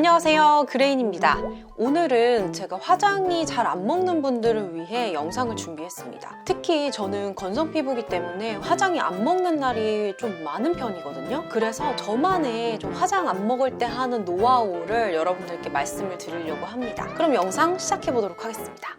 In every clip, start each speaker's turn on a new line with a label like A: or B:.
A: 안녕하세요, 그레인입니다. 오늘은 제가 화장이 잘 안 먹는 분들을 위해 영상을 준비했습니다. 특히 저는 건성 피부이기 때문에 화장이 안 먹는 날이 좀 많은 편이거든요. 그래서 저만의 좀 화장 안 먹을 때 하는 노하우를 여러분들께 말씀을 드리려고 합니다. 그럼 영상 시작해 보도록 하겠습니다.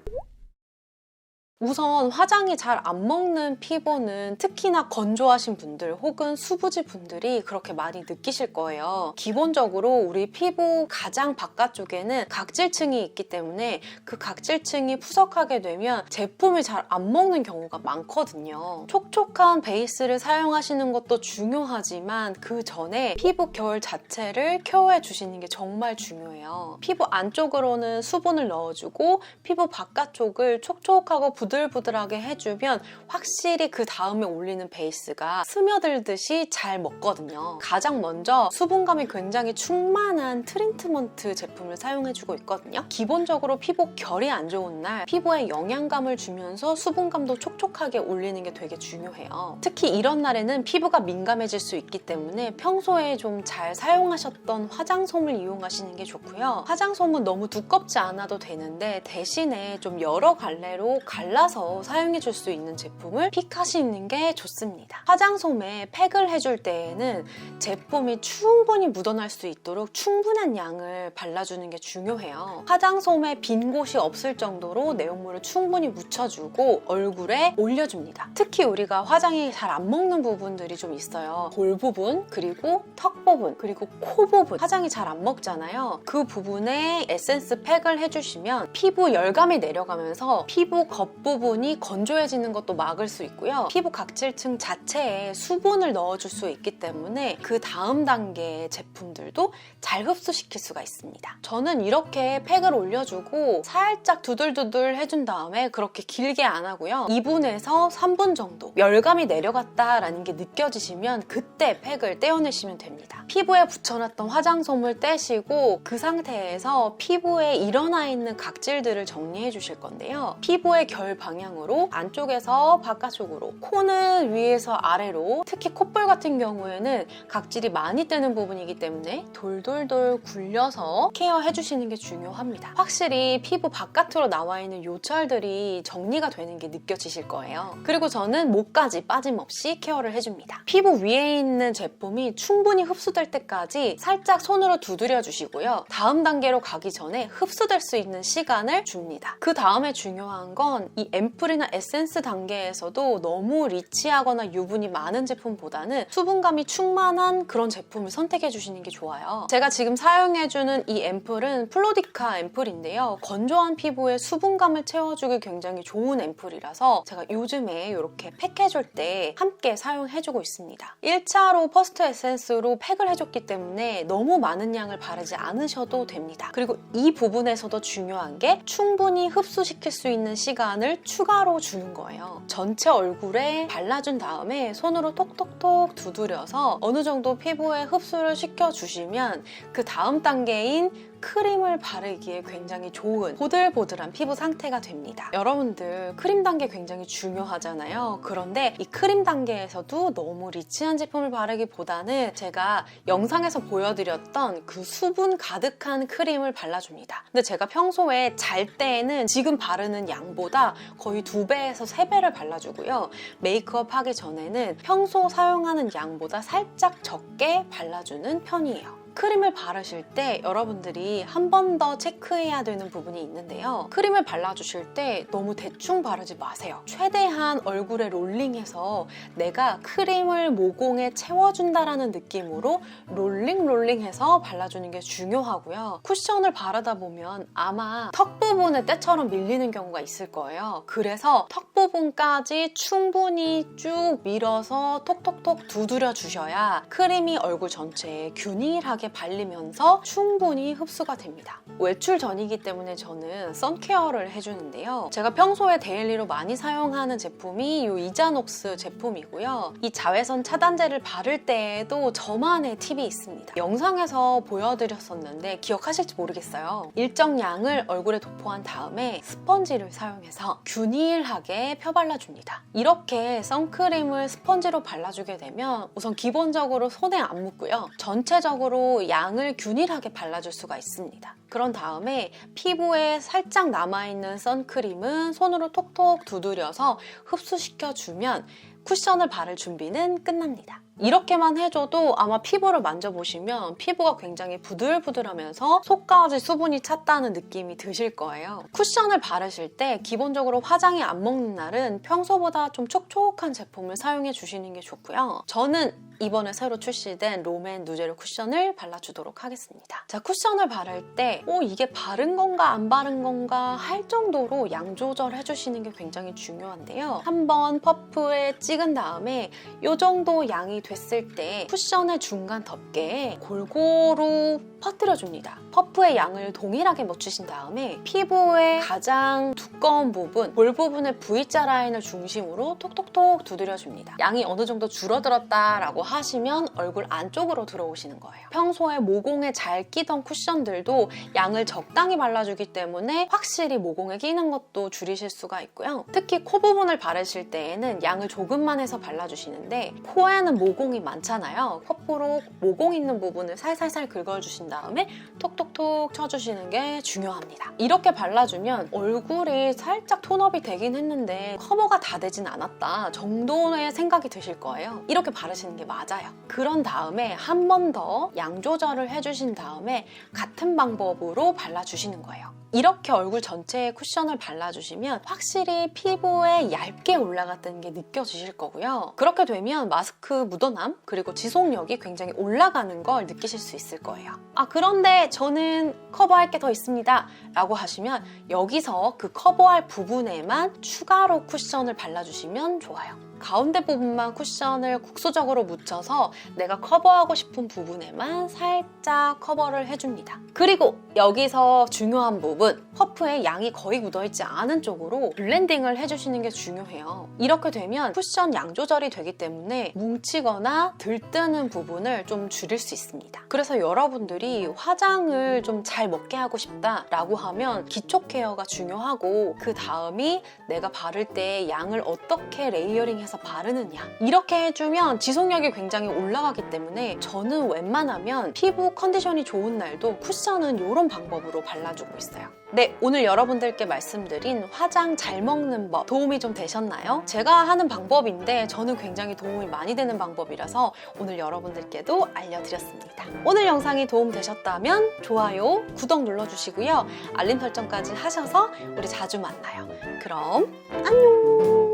A: 우선 화장이 잘 안 먹는 피부는 특히나 건조하신 분들 혹은 수부지 분들이 그렇게 많이 느끼실 거예요. 기본적으로 우리 피부 가장 바깥쪽에는 각질층이 있기 때문에 그 각질층이 푸석하게 되면 제품이 잘 안 먹는 경우가 많거든요. 촉촉한 베이스를 사용하시는 것도 중요하지만 그 전에 피부 결 자체를 케어해 주시는 게 정말 중요해요. 피부 안쪽으로는 수분을 넣어주고 피부 바깥쪽을 촉촉하고 부들부들하게 해주면 확실히 그 다음에 올리는 베이스가 스며들듯이 잘 먹거든요. 가장 먼저 수분감이 굉장히 충만한 트리트먼트 제품을 사용해주고 있거든요. 기본적으로 피부 결이 안 좋은 날 피부에 영양감을 주면서 수분감도 촉촉하게 올리는 게 되게 중요해요. 특히 이런 날에는 피부가 민감해질 수 있기 때문에 평소에 좀 잘 사용하셨던 화장솜을 이용하시는 게 좋고요. 화장솜은 너무 두껍지 않아도 되는데 대신에 좀 여러 갈래로 갈라서 사용해 줄 수 있는 제품을 픽하시는 게 좋습니다. 화장솜에 팩을 해줄 때에는 제품이 충분히 묻어날 수 있도록 충분한 양을 발라주는 게 중요해요. 화장솜에 빈 곳이 없을 정도로 내용물을 충분히 묻혀주고 얼굴에 올려줍니다. 특히 우리가 화장이 잘 안 먹는 부분들이 좀 있어요. 볼 부분, 그리고 턱 부분, 그리고 코 부분 화장이 잘 안 먹잖아요. 그 부분에 에센스 팩을 해주시면 피부 열감이 내려가면서 피부 겉부분이 건조해지는 것도 막을 수 있고요. 피부 각질층 자체에 수분을 넣어줄 수 있기 때문에 그 다음 단계의 제품들도 잘 흡수시킬 수가 있습니다. 저는 이렇게 팩을 올려주고 살짝 두들두들 해준 다음에 그렇게 길게 안 하고요. 2분에서 3분 정도 열감이 내려갔다라는 게 느껴지시면 그때 팩을 떼어내시면 됩니다. 피부에 붙여놨던 화장솜을 떼시고 그 상태에서 피부에 일어나 있는 각질들을 정리해 주실 건데요. 피부의 결 방향으로 안쪽에서 바깥쪽으로, 코는 위에서 아래로, 특히 콧볼 같은 경우에는 각질이 많이 뜨는 부분이기 때문에 돌돌돌 굴려서 케어해 주시는 게 중요합니다. 확실히 피부 바깥으로 나와 있는 요철들이 정리가 되는 게 느껴지실 거예요. 그리고 저는 목까지 빠짐없이 케어를 해줍니다. 피부 위에 있는 제품이 충분히 흡수될 때까지 살짝 손으로 두드려 주시고요. 다음 단계로 가기 전에 흡수될 수 있는 시간을 줍니다. 그 다음에 중요한 건 이 앰플이나 에센스 단계에서도 너무 리치하거나 유분이 많은 제품보다는 수분감이 충만한 그런 제품을 선택해 주시는 게 좋아요. 제가 지금 사용해주는 이 앰플은 플로디카 앰플인데요. 건조한 피부에 수분감을 채워주기 굉장히 좋은 앰플이라서 제가 요즘에 이렇게 팩해줄 때 함께 사용해주고 있습니다. 1차로 퍼스트 에센스로 팩을 해줬기 때문에 너무 많은 양을 바르지 않으셔도 됩니다. 그리고 이 부분에서도 중요한 게 충분히 흡수시킬 수 있는 시간을 추가로 주는 거예요. 전체 얼굴에 발라준 다음에 손으로 톡톡톡 두드려서 어느 정도 피부에 흡수를 시켜주시면 그 다음 단계인 크림을 바르기에 굉장히 좋은 보들보들한 피부 상태가 됩니다. 여러분들 크림 단계 굉장히 중요하잖아요. 그런데 이 크림 단계에서도 너무 리치한 제품을 바르기보다는 제가 영상에서 보여드렸던 그 수분 가득한 크림을 발라줍니다. 근데 제가 평소에 잘 때에는 지금 바르는 양보다 거의 2배에서 3배를 발라주고요. 메이크업 하기 전에는 평소 사용하는 양보다 살짝 적게 발라주는 편이에요. 크림을 바르실 때 여러분들이 한 번 더 체크해야 되는 부분이 있는데요. 크림을 발라주실 때 너무 대충 바르지 마세요. 최대한 얼굴에 롤링해서 내가 크림을 모공에 채워준다라는 느낌으로 롤링해서 발라주는 게 중요하고요. 쿠션을 바르다 보면 아마 턱 부분에 때처럼 밀리는 경우가 있을 거예요. 그래서 턱 부분까지 충분히 쭉 밀어서 톡톡톡 두드려 주셔야 크림이 얼굴 전체에 균일하게 발리면서 충분히 흡수가 됩니다. 외출 전이기 때문에 저는 선케어를 해주는데요. 제가 평소에 데일리로 많이 사용하는 제품이 이 이자녹스 제품이고요. 이 자외선 차단제를 바를 때에도 저만의 팁이 있습니다. 영상에서 보여드렸었는데 기억하실지 모르겠어요. 일정 양을 얼굴에 도포한 다음에 스펀지를 사용해서 균일하게 펴발라줍니다. 이렇게 선크림을 스펀지로 발라주게 되면 우선 기본적으로 손에 안 묻고요. 전체적으로 정도 양을 균일하게 발라줄 수가 있습니다. 그런 다음에 피부에 살짝 남아있는 선크림은 손으로 톡톡 두드려서 흡수시켜주면 쿠션을 바를 준비는 끝납니다. 이렇게만 해줘도 아마 피부를 만져보시면 피부가 굉장히 부들부들하면서 속까지 수분이 찼다는 느낌이 드실 거예요. 쿠션을 바르실 때 기본적으로 화장이 안 먹는 날은 평소보다 좀 촉촉한 제품을 사용해 주시는 게 좋고요. 저는 이번에 새로 출시된 롬앤 누제로 쿠션을 발라주도록 하겠습니다. 자, 쿠션을 바를 때 이게 바른 건가 안 바른 건가 할 정도로 양 조절해 주시는 게 굉장히 중요한데요. 한번 퍼프에 찍은 다음에 이 정도 양이 됐을 때 쿠션의 중간 덮개에 골고루 퍼뜨려줍니다. 퍼프의 양을 동일하게 맞추신 다음에 피부의 가장 두꺼운 부분, 볼 부분의 V자 라인을 중심으로 톡톡톡 두드려줍니다. 양이 어느 정도 줄어들었다라고 하시면 얼굴 안쪽으로 들어오시는 거예요. 평소에 모공에 잘 끼던 쿠션들도 양을 적당히 발라주기 때문에 확실히 모공에 끼는 것도 줄이실 수가 있고요. 특히 코 부분을 바르실 때에는 양을 조금만 해서 발라주시는데 코에는 모공이 많잖아요. 퍼프로 모공 있는 부분을 살살살 긁어주신 다음에 톡톡톡 쳐주시는 게 중요합니다. 이렇게 발라주면 얼굴이 살짝 톤업이 되긴 했는데 커버가 다 되진 않았다 정도의 생각이 드실 거예요. 이렇게 바르시는 게 맞아요. 그런 다음에 한 번 더 양 조절을 해주신 다음에 같은 방법으로 발라주시는 거예요. 이렇게 얼굴 전체에 쿠션을 발라주시면 확실히 피부에 얇게 올라갔다는 게 느껴지실 거고요. 그렇게 되면 마스크 묻어남 그리고 지속력이 굉장히 올라가는 걸 느끼실 수 있을 거예요. 그런데 저는 커버할 게 더 있습니다 라고 하시면 여기서 그 커버할 부분에만 추가로 쿠션을 발라주시면 좋아요. 가운데 부분만 쿠션을 국소적으로 묻혀서 내가 커버하고 싶은 부분에만 살짝 커버를 해줍니다. 그리고 여기서 중요한 부분, 퍼프에 양이 거의 묻어있지 않은 쪽으로 블렌딩을 해주시는 게 중요해요. 이렇게 되면 쿠션 양 조절이 되기 때문에 뭉치거나 들뜨는 부분을 좀 줄일 수 있습니다. 그래서 여러분들이 화장을 좀 잘 먹게 하고 싶다라고 하면 기초 케어가 중요하고 그 다음이 내가 바를 때 양을 어떻게 레이어링해서 바르느냐 이렇게 해주면 지속력이 굉장히 올라가기 때문에 저는 웬만하면 피부 컨디션이 좋은 날도 쿠션은 이런 방법으로 발라주고 있어요. 네, 오늘 여러분들께 말씀드린 화장 잘 먹는 법 도움이 좀 되셨나요? 제가 하는 방법인데 저는 굉장히 도움이 많이 되는 방법이라서 오늘 여러분들께도 알려드렸습니다. 오늘 영상이 도움 되셨다면 좋아요, 구독 눌러주시고요. 알림 설정까지 하셔서 우리 자주 만나요. 그럼 안녕!